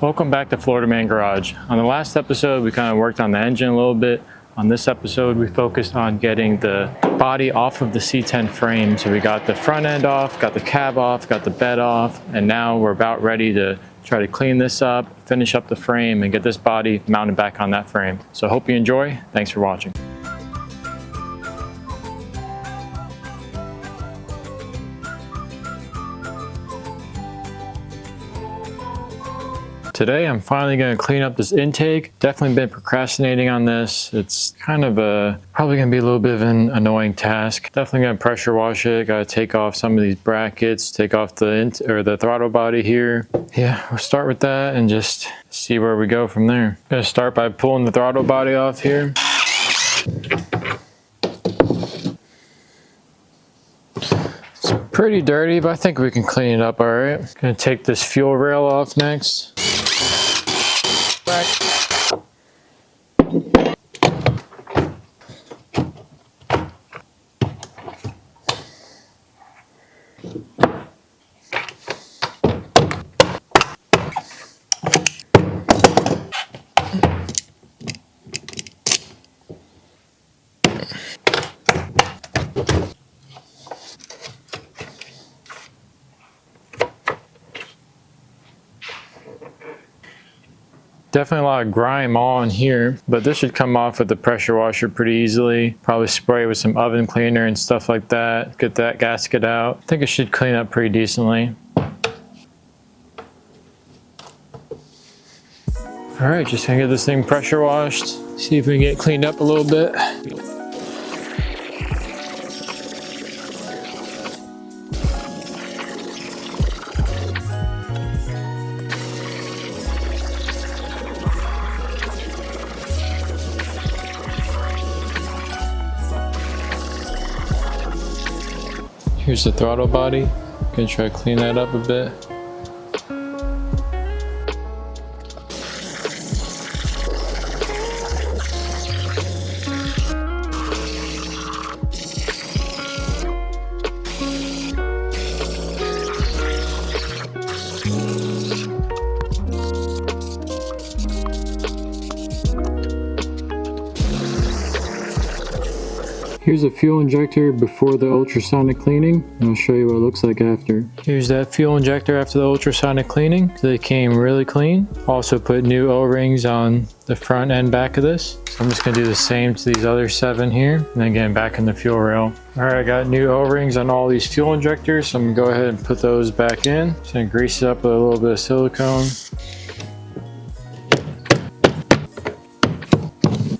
Welcome back to Florida Man Garage. On the last episode, we kind of worked on the engine a little bit. On this episode, we focused on getting the body off of the C10 frame. So we got the front end off, got the cab off, got the bed off, and now we're about ready to try to clean this up, finish up the frame, and get this body mounted back on that frame. So hope you enjoy. Thanks for watching. Today I'm finally going to clean up this intake. Definitely been procrastinating on this. It's kind of probably going to be a little bit of an annoying task. Definitely going to pressure wash it. Got to take off some of these brackets, take off the throttle body here. Yeah, we'll start with that and just see where we go from there. I'm going to start by pulling the throttle body off here. It's pretty dirty, but I think we can clean it up all right. Going to take this fuel rail off next. Definitely a lot of grime on here, but this should come off with the pressure washer pretty easily. Probably spray with some oven cleaner and stuff like that. Get that gasket out. I think it should clean up pretty decently. All right, just gonna get this thing pressure washed. See if we can get it cleaned up a little bit. Here's the throttle body. Gonna try to clean that up a bit. Here's a fuel injector before the ultrasonic cleaning, and I'll show you what it looks like after. Here's that fuel injector after the ultrasonic cleaning. So they came really clean. Also put new O-rings on the front and back of this. So I'm just gonna do the same to these other 7 here, and then getting back in the fuel rail. All right, I got new O-rings on all these fuel injectors, so I'm gonna go ahead and put those back in. Just gonna grease it up with a little bit of silicone.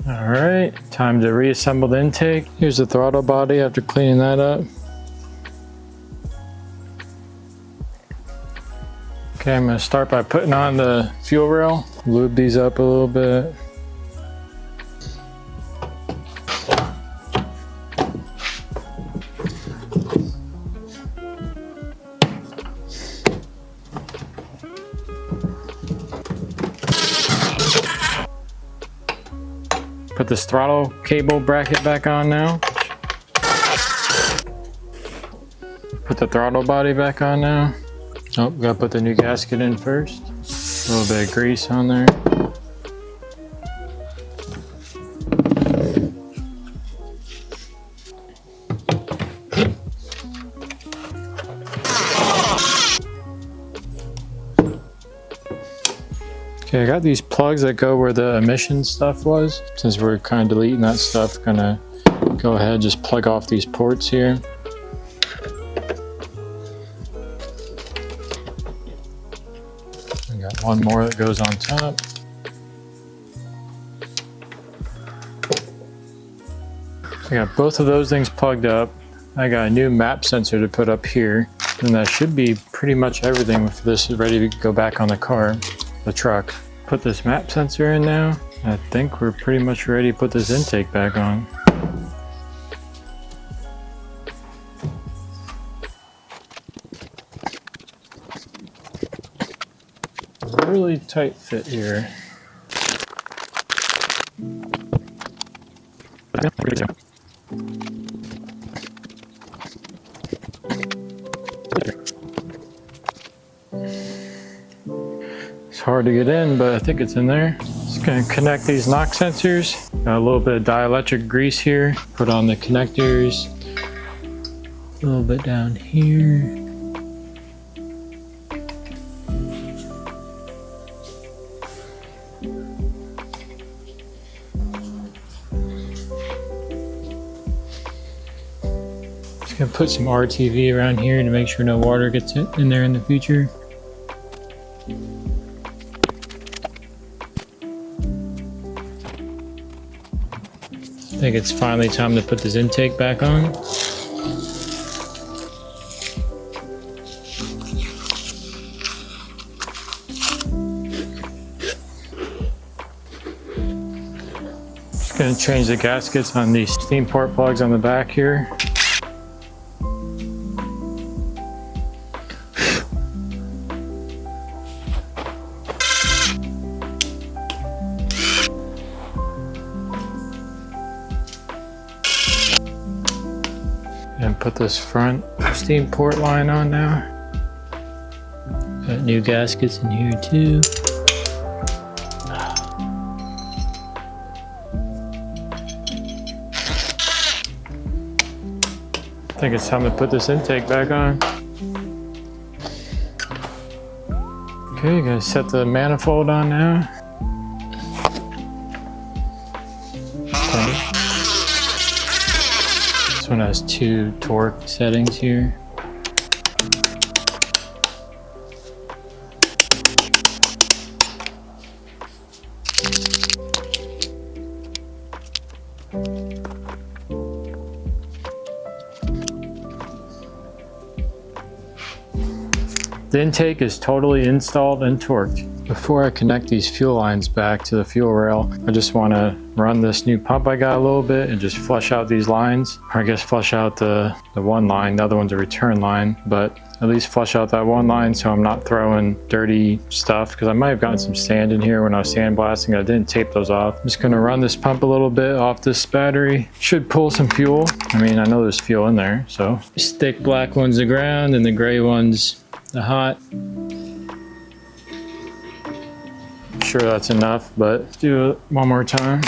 All right, time to reassemble the intake. Here's the throttle body after cleaning that up. Okay, I'm gonna start by putting on the fuel rail. Lube these up a little bit. Put this throttle cable bracket back on now. Put the throttle body back on now. Oh, gotta put the new gasket in first. A little bit of grease on there. Okay, I got these plugs that go where the emission stuff was. Since we're kind of deleting that stuff, gonna go ahead and just plug off these ports here. I got one more that goes on top. I got both of those things plugged up. I got a new map sensor to put up here. And that should be pretty much everything if this is ready to go back on the car. The truck. Put this map sensor in now. I think we're pretty much ready to put this intake back on. Really tight fit here. hard to get in, but I think it's in there. Just gonna connect these knock sensors. Got a little bit of dielectric grease here. Put on the connectors. A little bit down here. Just gonna put some RTV around here to make sure no water gets in there in the future. I think it's finally time to put this intake back on. Just gonna change the gaskets on these steam port plugs on the back here. And put this front steam port line on now. Got new gaskets in here too. I think it's time to put this intake back on. Okay, gonna set the manifold on now. This one has 2 torque settings here. The intake is totally installed and torqued. Before I connect these fuel lines back to the fuel rail, I just want to run this new pump I got a little bit and just flush out these lines. Or I guess flush out the one line, the other one's a return line, but at least flush out that one line so I'm not throwing dirty stuff, because I might have gotten some sand in here when I was sandblasting. I didn't tape those off. I'm just going to run this pump a little bit off this battery. Should pull some fuel. I mean, I know there's fuel in there, so. This thick black one's the ground and the gray one's the hot. Sure that's enough, but let's do it one more time.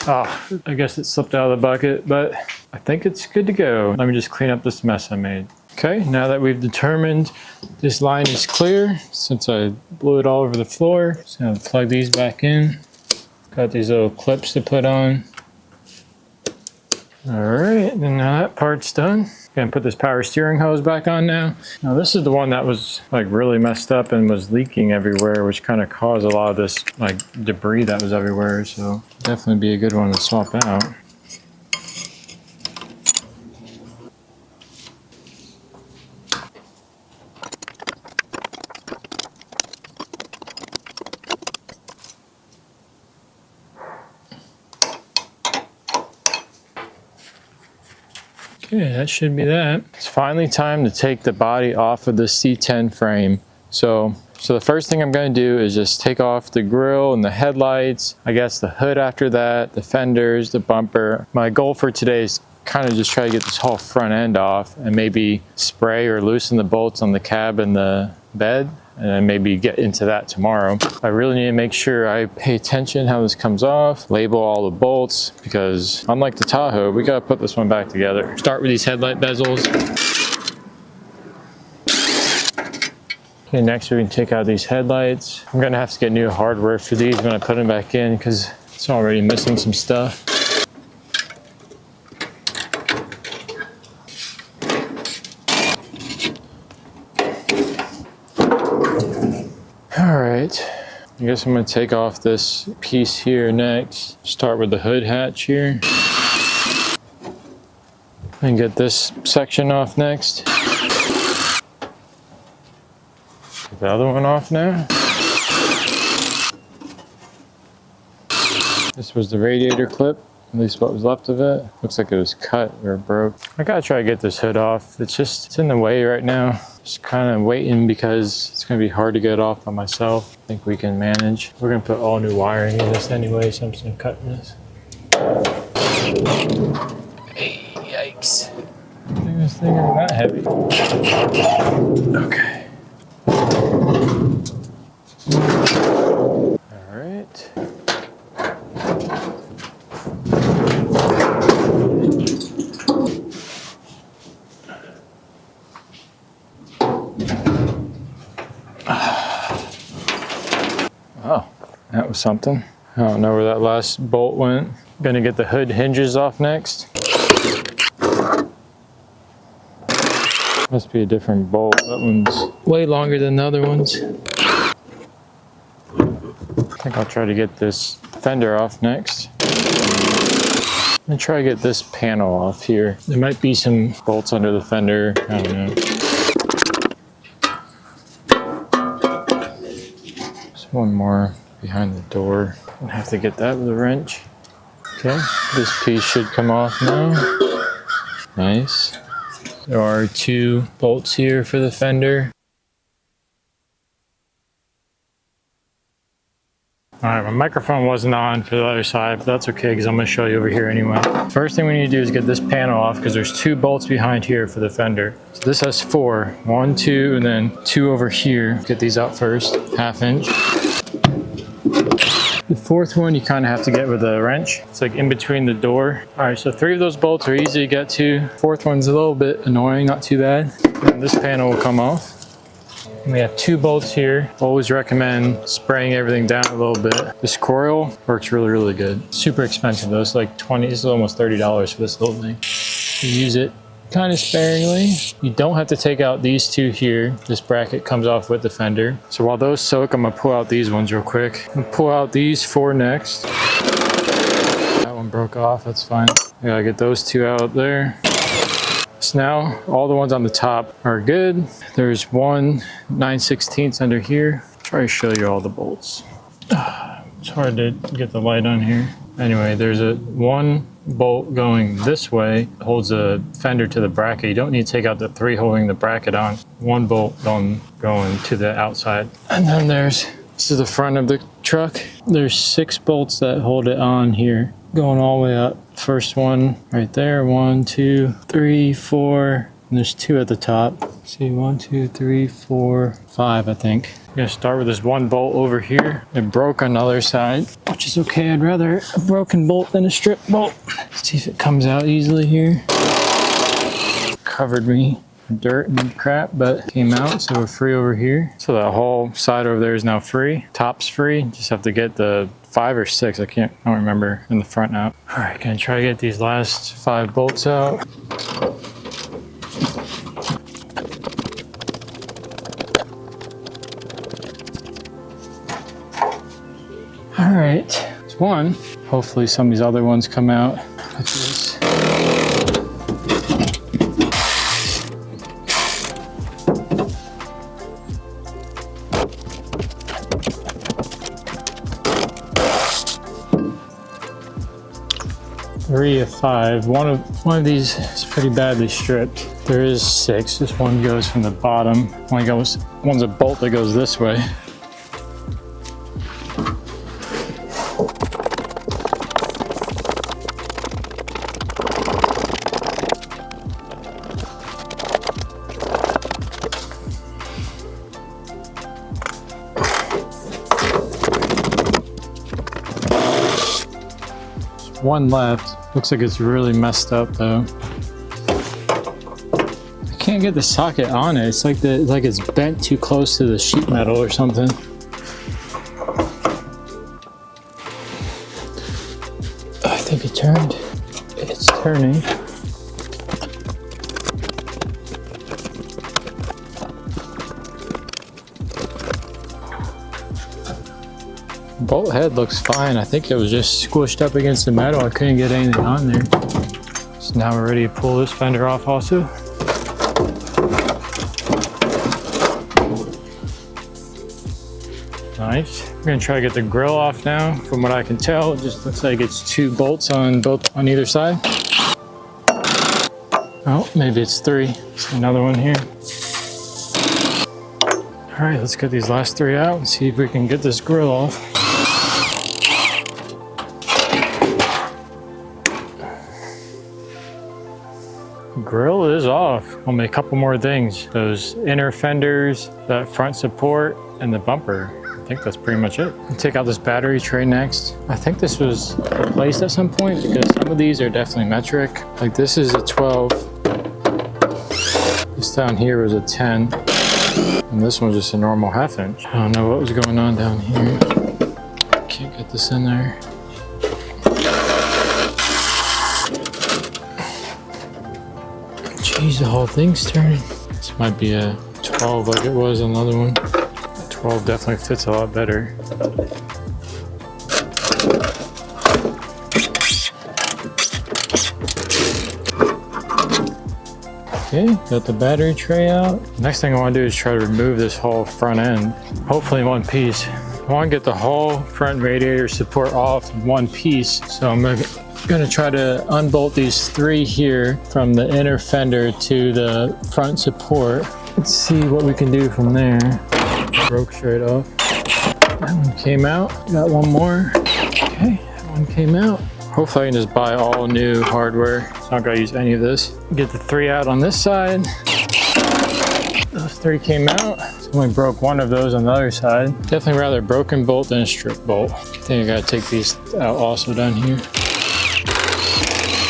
Oh, I guess it slipped out of the bucket, but I think it's good to go. Let me just clean up this mess I made. Okay, now that we've determined this line is clear, since I blew it all over the floor, just gonna plug these back in. Got these little clips to put on. All right, and now that part's done. Gonna put this power steering hose back on now. Now this is the one that was like really messed up and was leaking everywhere, which kind of caused a lot of this like debris that was everywhere. So definitely be a good one to swap out. Okay, that should be that. It's finally time to take the body off of the C10 frame. So the first thing I'm going to do is just take off the grille and the headlights, I guess the hood after that, the fenders, the bumper. My goal for today is kind of just try to get this whole front end off and maybe spray or loosen the bolts on the cab and the bed, and then maybe get into that tomorrow. I really need to make sure I pay attention how this comes off, label all the bolts, because unlike the Tahoe, we gotta put this one back together. Start with these headlight bezels. Okay, next we can take out these headlights. I'm gonna have to get new hardware for these when I put them back in, because it's already missing some stuff. Alright, I guess I'm going to take off this piece here next. Start with the hood hatch here. And get this section off next. Get the other one off now. This was the radiator clip, at least what was left of it. Looks like it was cut or broke. I gotta try to get this hood off. It's in the way right now. Just kind of waiting because it's gonna be hard to get off by myself. I think we can manage. We're gonna put all new wiring in this anyway, so I'm just gonna cut this. Hey, yeah. Yikes. This thing is not heavy. Okay. All right. Oh, that was something. I don't know where that last bolt went. Gonna get the hood hinges off next. Must be a different bolt. That one's way longer than the other ones. I think I'll try to get this fender off next. I'm gonna try to get this panel off here. There might be some bolts under the fender. I don't know. There's one more behind the door. I'll have to get that with a wrench. Okay, this piece should come off now. Nice. There are 2 bolts here for the fender. All right, my microphone wasn't on for the other side, but that's okay because I'm gonna show you over here anyway. First thing we need to do is get this panel off because there's 2 bolts behind here for the fender. So this has 4, 1, 2, and then 2 over here. Get these out first, 1/2 inch. The 4th one you kind of have to get with a wrench. It's like in between the door. All right, so 3 of those bolts are easy to get to. 4th one's a little bit annoying, not too bad. And this panel will come off. And we have 2 bolts here. Always recommend spraying everything down a little bit. This coil works really, really good. Super expensive though. It's like this is almost $30 for this little thing. You use it kind of sparingly. You don't have to take out these 2 here. This bracket comes off with the fender. So while those soak, I'm gonna pull out these ones real quick. I'm gonna pull out these 4 next. That one broke off, that's fine. I gotta get those 2 out there. So now all the ones on the top are good. There's 1 9/16 under here. Try to show you all the bolts. It's hard to get the light on here. Anyway, there's a 1 bolt going this way, holds the fender to the bracket. You don't need to take out the 3 holding the bracket on. 1 bolt going to the outside. And then this is the front of the truck. There's 6 bolts that hold it on here, going all the way up. First one right there, 1, 2, 3, 4, and there's 2 at the top. See, 1, 2, 3, 4, 5, I think. I'm gonna start with this 1 bolt over here. It broke on the other side, which is okay. I'd rather a broken bolt than a strip bolt. Let's see if it comes out easily here. Covered me in dirt and crap, but came out, so we're free over here. So that whole side over there is now free. Top's free. Just have to get the 5 or 6, I don't remember, in the front out. All right, gonna try to get these last 5 bolts out. All right, it's 1. Hopefully some of these other ones come out. Which is 3 of 5. One of these is pretty badly stripped. There is 6. This one goes from the bottom. One's a bolt that goes this way. One left. Looks like it's really messed up though. I can't get the socket on it. It's like it's bent too close to the sheet metal or something. I think it turned. It's turning. Bolt head looks fine. I think it was just squished up against the metal. I couldn't get anything on there. So now we're ready to pull this fender off also. Nice. We're gonna try to get the grill off now. From what I can tell, it just looks like it's 2 bolts on either side. Oh, maybe it's 3. There's another one here. All right, let's get these last 3 out and see if we can get this grill off. Grill is off. Only a couple more things. Those inner fenders, that front support, and the bumper. I think that's pretty much it. I'll take out this battery tray next. I think this was replaced at some point because some of these are definitely metric. Like this is a 12. This down here was a 10. And this one's just a normal 1/2 inch. I don't know what was going on down here. Can't get this in there. Jeez, the whole thing's turning. This might be a 12 like it was on the other one. 12 definitely fits a lot better. Okay, got the battery tray out. Next thing I want to do is try to remove this whole front end, hopefully in one piece. I want to get the whole front radiator support off in one piece, so I'm gonna try to unbolt these 3 here from the inner fender to the front support. Let's see what we can do from there. Broke straight off. That one came out. Got one more. Okay, that one came out. Hopefully I can just buy all new hardware. So I'm not gonna use any of this. Get the 3 out on this side. Those 3 came out. Only broke one of those on the other side. Definitely rather a broken bolt than a strip bolt. I think I gotta take these out also down here.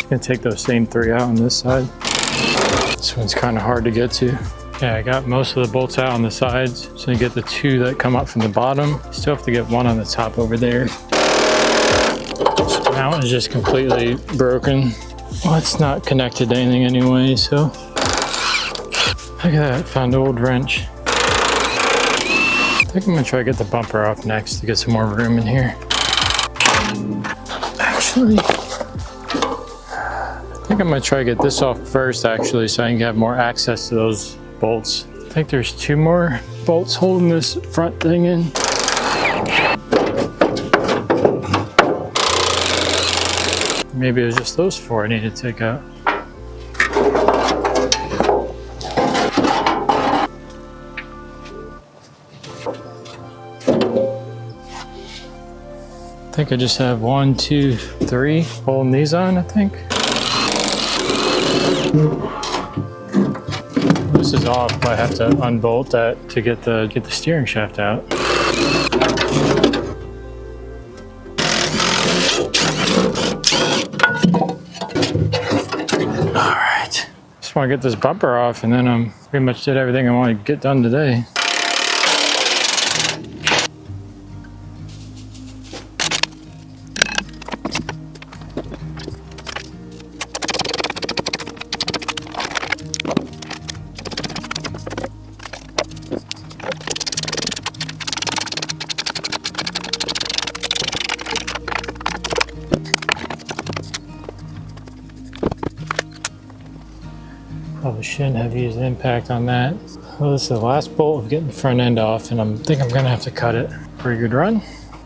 Gonna take those same 3 out on this side. This one's kind of hard to get to. Okay, I got most of the bolts out on the sides. So you get the 2 that come up from the bottom. Still have to get one on the top over there. This mount is just completely broken. Well, it's not connected to anything anyway, so. Look at that, found an old wrench. I think I'm gonna try to get the bumper off next to get some more room in here. Actually, I think I'm gonna try to get this off first actually so I can have more access to those bolts. I think there's 2 more bolts holding this front thing in. Maybe it was just those 4 I need to take out. I think I just have 1, 2, 3 holding these on, I think. This is off, but I have to unbolt that to get the steering shaft out. All right, just want to get this bumper off, and then I'm pretty much did everything I want to get done today. Probably shouldn't have used impact on that. Well, this is the last bolt of getting the front end off, and I think I'm gonna have to cut it. Pretty good run.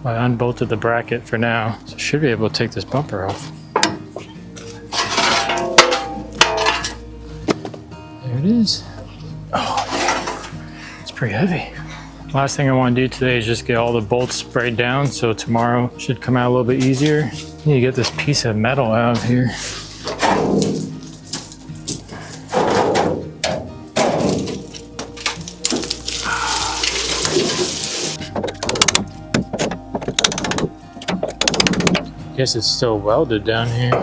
I unbolted the bracket for now, so I should be able to take this bumper off. There it is. Oh, it's pretty heavy. Last thing I want to do today is just get all the bolts sprayed down, so tomorrow should come out a little bit easier. I need to get this piece of metal out of here. I guess it's still welded down here. I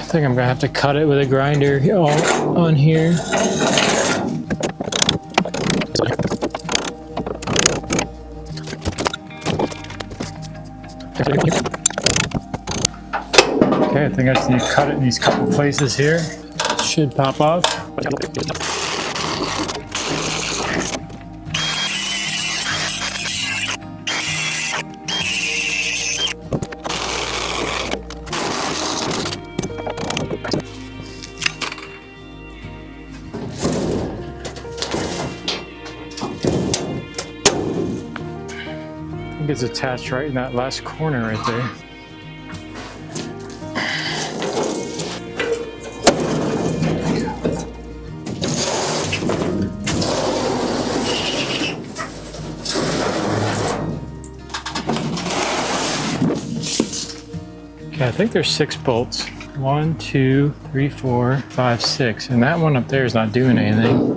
think I'm gonna have to cut it with a grinder on here. Okay, I think I just need to cut it in these couple places here. It should pop off. I think it's attached right in that last corner right there. Okay, I think think there's 6 bolts. 1, 2, 3, 4, 5, 6. And that one up there is not doing anything.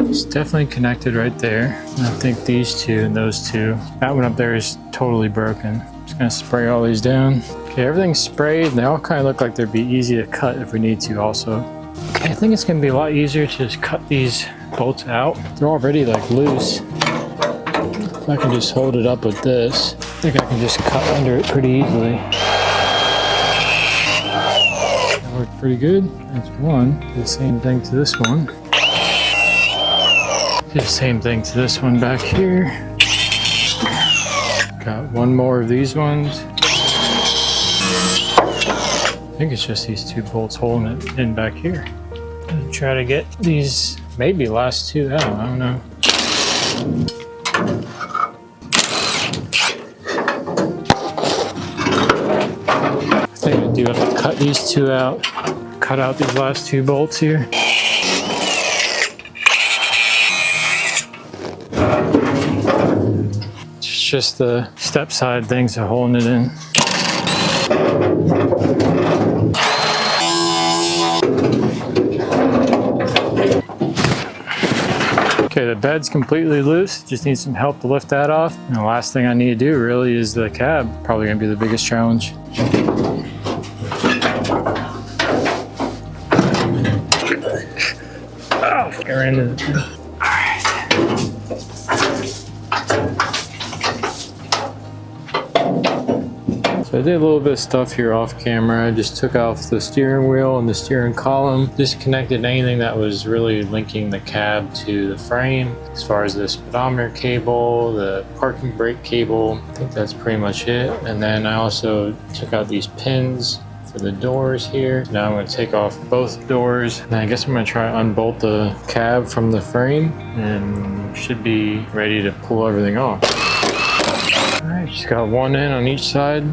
It's definitely connected right there. And I think these two and those two. That one up there is totally broken. Just gonna spray all these down. Okay, everything's sprayed and they all kind of look like they'd be easy to cut if we need to also. Okay, I think it's gonna be a lot easier to just cut these bolts out. They're already like loose. If I can just hold it up with this, I think I can just cut under it pretty easily. That worked pretty good. That's one. Do the same thing to this one. Do the same thing to this one back here. Got one more of these ones. I think it's just these 2 bolts holding it in back here. I'll try to get these maybe last 2 out. I don't know. I think I do have to cut these 2 out. Cut out these last 2 bolts here. It's just the step side things that are holding it in. Okay, the bed's completely loose. Just need some help to lift that off. And the last thing I need to do really is the cab. Probably gonna be the biggest challenge. Oh, get right into the thing. All right. So I did a little bit of stuff here off camera. I just took off the steering wheel and the steering column. Disconnected anything that was really linking the cab to the frame. As far as the speedometer cable, the parking brake cable, I think that's pretty much it. And then I also took out these pins for the doors here. Now I'm going to take off both doors. And I guess I'm going to try to unbolt the cab from the frame and should be ready to pull everything off. All right, just got one in on each side.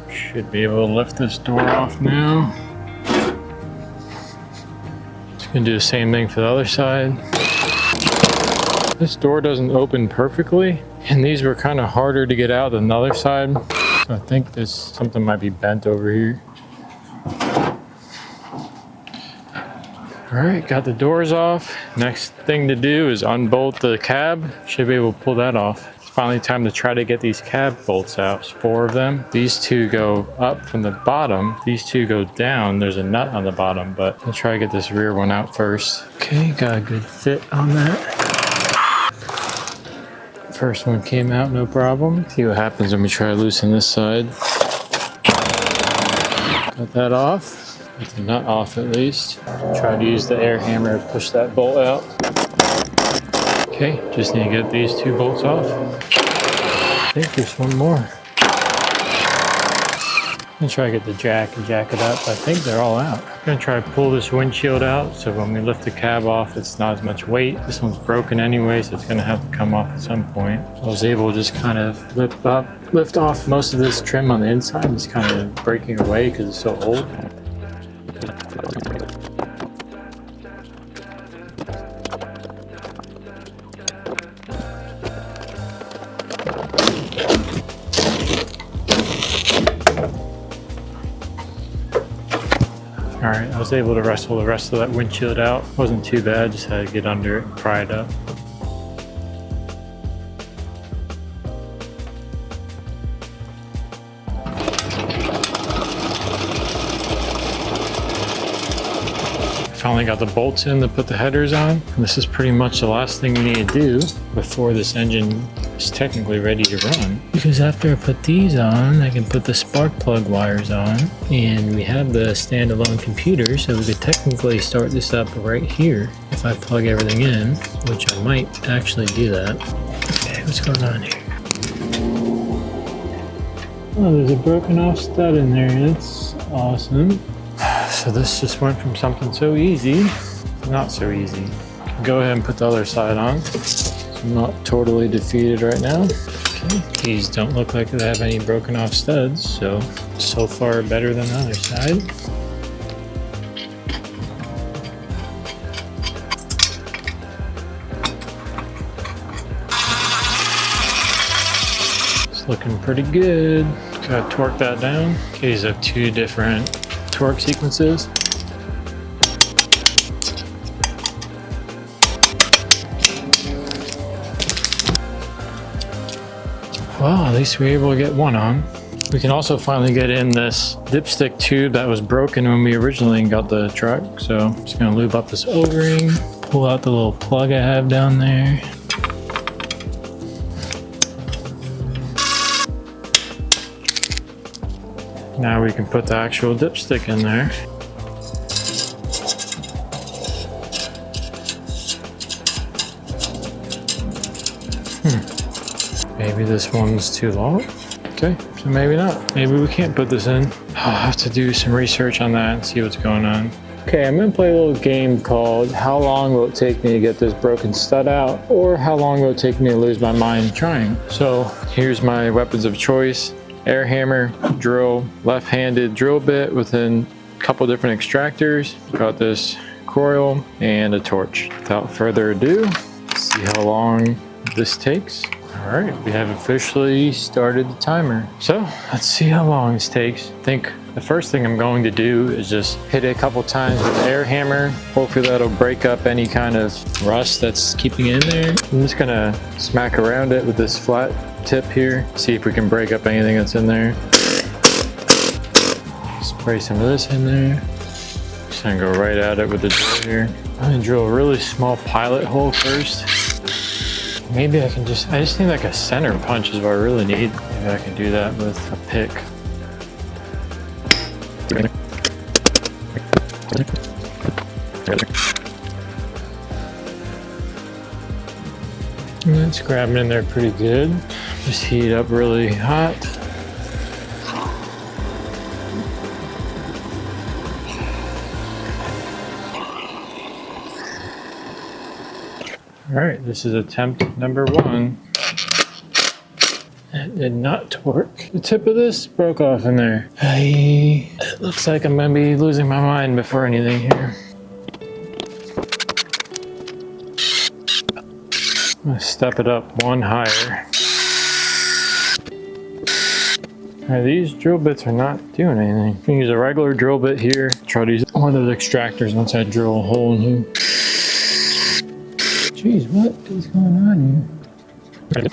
Should be able to lift this door off now. Just gonna do the same thing for the other side. This door doesn't open perfectly, and these were kind of harder to get out than the other side. So I think something might be bent over here. All right, got the doors off. Next thing to do is unbolt the cab. Should be able to pull that off. Finally time to try to get these cab bolts out. There's 4 of them. These 2 go up from the bottom. These 2 go down. There's a nut on the bottom, but I'll try to get this rear one out first. Okay, got a good fit on that. First one came out, no problem. See what happens when we try to loosen this side. Got that off. Get the nut off at least. Try to use the air hammer to push that bolt out. Okay, just need to get these 2 bolts off. I think there's one more. I'm gonna try to get the jack and jack it up. I think they're all out. I'm gonna try to pull this windshield out so when we lift the cab off, it's not as much weight. This one's broken anyway, so it's gonna have to come off at some point. I was able to just kind of lift off most of this trim on the inside. It's kind of breaking away because it's so old. All right, I was able to wrestle the rest of that windshield out. Wasn't too bad, just had to get under it and pry it up. Finally got the bolts in to put the headers on. And this is pretty much the last thing we need to do before this engine is technically ready to run. Because after I put these on, I can put the spark plug wires on. And we have the standalone computer, so we could technically start this up right here if I plug everything in, which I might actually do that. Okay, what's going on here? Oh, there's a broken off stud in there. That's awesome. So this just went from something so easy to not so easy. Go ahead and put the other side on. So I'm not totally defeated right now. Okay, these don't look like they have any broken off studs, so far better than the other side. It's looking pretty good. Gotta torque that down. Okay, these have two different torque sequences. Well, at least we were able to get one on. We can also finally get in this dipstick tube that was broken when we originally got the truck. So I'm just gonna lube up this O-ring, pull out the little plug I have down there. Now we can put the actual dipstick in there. Maybe this one's too long. Okay, so maybe not. Maybe we can't put this in. I'll have to do some research on that and see what's going on. Okay, I'm gonna play a little game called How Long Will It Take Me to Get This Broken Stud Out? Or How Long Will It Take Me to Lose My Mind Trying? So here's my weapons of choice. Air hammer, drill, left-handed drill bit within a couple different extractors. Got this coil and a torch. Without further ado, let's see how long this takes. All right, we have officially started the timer. So let's see how long this takes. I think the first thing I'm going to do is just hit it a couple times with the air hammer. Hopefully that'll break up any kind of rust that's keeping it in there. I'm just gonna smack around it with this flat tip here. See if we can break up anything that's in there. Spray some of this in there. Just gonna go right at it with the drill here. I'm gonna drill a really small pilot hole first. Maybe I just need like a center punch is what I really need. Maybe I can do that with a pick. And it's grabbing in there pretty good. Just heat it up really hot. All right, this is attempt number 1. It did not torque. The tip of this broke off in there. It looks like I'm gonna be losing my mind before anything here. I'm gonna step it up one higher. All right, these drill bits are not doing anything. You can use a regular drill bit here. Try to use one of those extractors once I drill a hole in here. Jeez, what is going on here?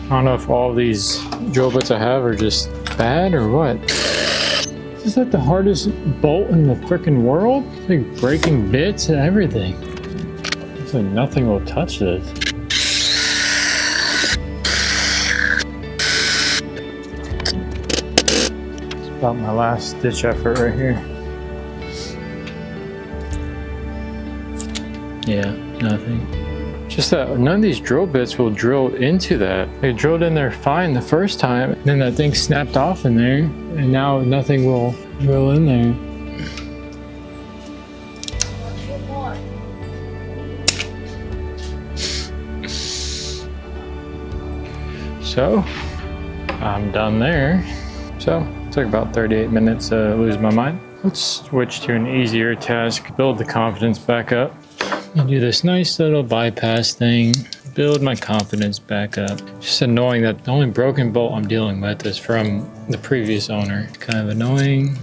I don't know if all these drill bits I have are just bad or what. This is like the hardest bolt in the frickin' world. It's like breaking bits and everything. It's like nothing will touch this. It's about my last ditch effort right here. Yeah, nothing. Just that none of these drill bits will drill into that. They drilled in there fine the first time, and then that thing snapped off in there, and now nothing will drill in there. So, I'm done there. So, it took about 38 minutes to lose my mind. Let's switch to an easier task, build the confidence back up. And do this nice little bypass thing, build my confidence back up. Just annoying that the only broken bolt I'm dealing with is from the previous owner. Kind of annoying.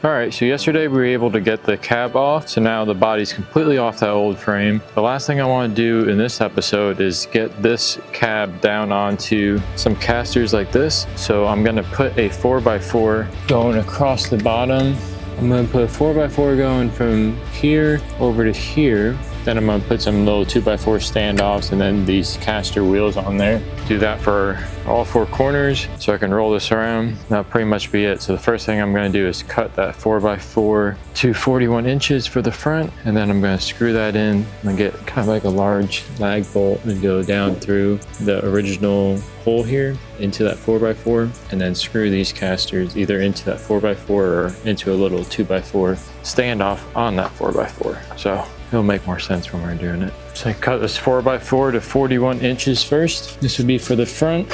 Alright, so yesterday we were able to get the cab off, so now the body's completely off that old frame. The last thing I want to do in this episode is get this cab down onto some casters like this. So I'm going to put a 4x4 going across the bottom. I'm going to put a 4x4 going from here over to here. Then I'm gonna put some little 2x4 standoffs and then these caster wheels on there. Do that for all 4 corners so I can roll this around. That'll pretty much be it. So the first thing I'm gonna do is cut that 4x4 to 41 inches for the front, and then I'm gonna screw that in and get kind of like a large lag bolt and go down through the original hole here into that 4x4, and then screw these casters either into that 4x4 or into a little 2x4 standoff on that 4x4. So it'll make more sense when we're doing it. So I cut this 4x4 to 41 inches first. This would be for the front.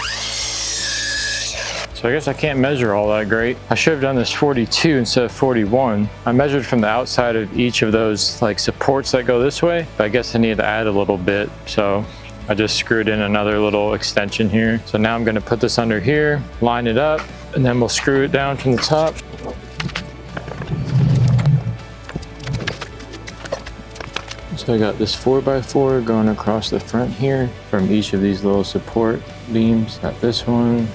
So I guess I can't measure all that great. I should have done this 42 instead of 41. I measured from the outside of each of those like supports that go this way, but I guess I need to add a little bit. So I just screwed in another little extension here. So now I'm gonna put this under here, line it up, and then we'll screw it down from the top. So I got this 4x4 going across the front here from each of these little support beams. Got this one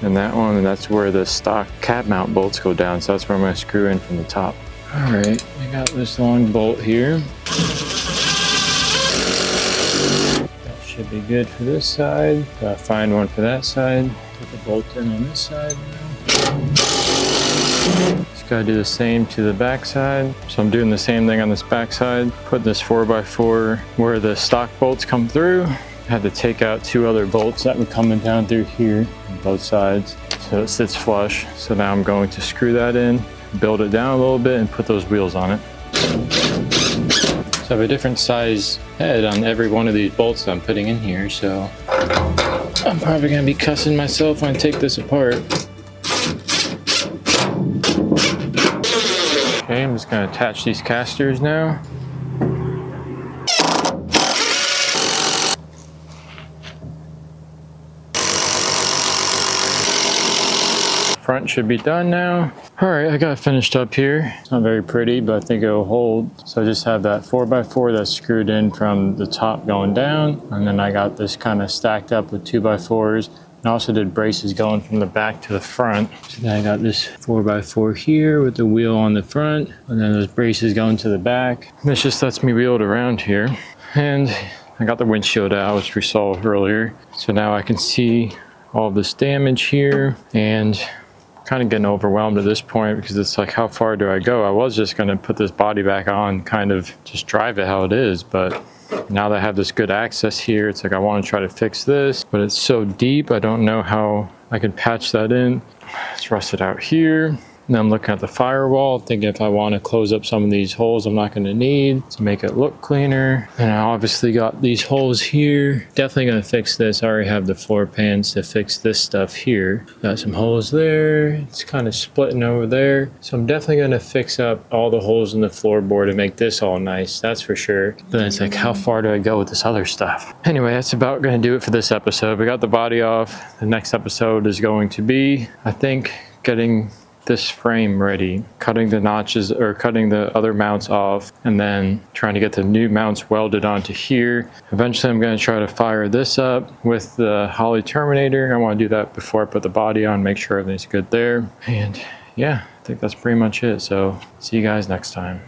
and that one, and that's where the stock cab mount bolts go down. So that's where I'm gonna screw in from the top. All right, I got this long bolt here. That should be good for this side. Gotta find one for that side. Put the bolt in on this side now. Just gotta do the same to the back side. So I'm doing the same thing on this back side. Put this 4x4 where the stock bolts come through. Had to take out 2 other bolts that were coming down through here on both sides, so it sits flush. So now I'm going to screw that in, build it down a little bit, and put those wheels on it. So I have a different size head on every one of these bolts I'm putting in here, so I'm probably gonna be cussing myself when I take this apart. Okay, I'm just gonna attach these casters now. Front should be done now. All right, I got it finished up here. It's not very pretty, but I think it'll hold. So I just have that 4x4 that's screwed in from the top going down. And then I got this kind of stacked up with 2x4s. And I also did braces going from the back to the front. So then I got this 4x4 here with the wheel on the front. And then those braces going to the back. And this just lets me wheel it around here. And I got the windshield out, which we saw earlier. So now I can see all of this damage here, and kind of getting overwhelmed at this point because it's like, how far do I go? I was just going to put this body back on, kind of just drive it how it is, but now that I have this good access here, it's like I want to try to fix this, but it's so deep I don't know how I can patch that in. Let's rust it out here. And then I'm looking at the firewall, thinking if I want to close up some of these holes I'm not going to need to make it look cleaner. And I obviously got these holes here. Definitely going to fix this. I already have the floor pans to fix this stuff here. Got some holes there. It's kind of splitting over there. So I'm definitely going to fix up all the holes in the floorboard and make this all nice. That's for sure. But then it's like, how far do I go with this other stuff? Anyway, that's about going to do it for this episode. We got the body off. The next episode is going to be, I think, getting this frame ready, cutting the notches or cutting the other mounts off, and then trying to get the new mounts welded onto here. Eventually I'm going to try to fire this up with the Holley Terminator. I want to do that before I put the body on, make sure everything's good there. And yeah, I think that's pretty much it. So see you guys next time.